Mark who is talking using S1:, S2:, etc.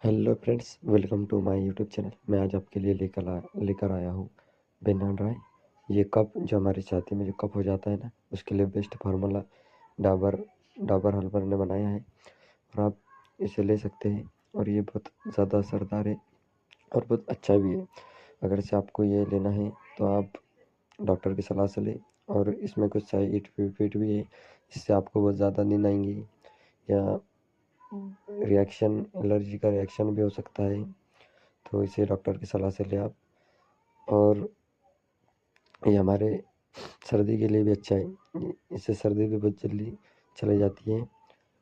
S1: Hello friends, welcome to my YouTube channel. मैं आज आपके लिए लेकर आया हूँ बेनाड्राई। ये कफ जो हमारी छाती में जो कफ हो जाता है ना, उसके लिए best formula Dabur Dabur herbal ने बनाया है और आप इसे ले सकते हैं। और ये बहुत ज़्यादा असरदार है और बहुत अच्छा भी है। अगर से आपको ये लेना है तो आप डॉक्टर की सलाह से लें। और इसमें कुछ साइड इफेक्ट भी है, इससे आपको बहुत ज़्यादा नींद आएंगी या रिएक्शन, एलर्जी का रिएक्शन भी हो सकता है। तो इसे डॉक्टर की सलाह से लें आप। और ये हमारे सर्दी के लिए भी अच्छा है, इससे सर्दी भी बहुत जल्दी चली जाती है।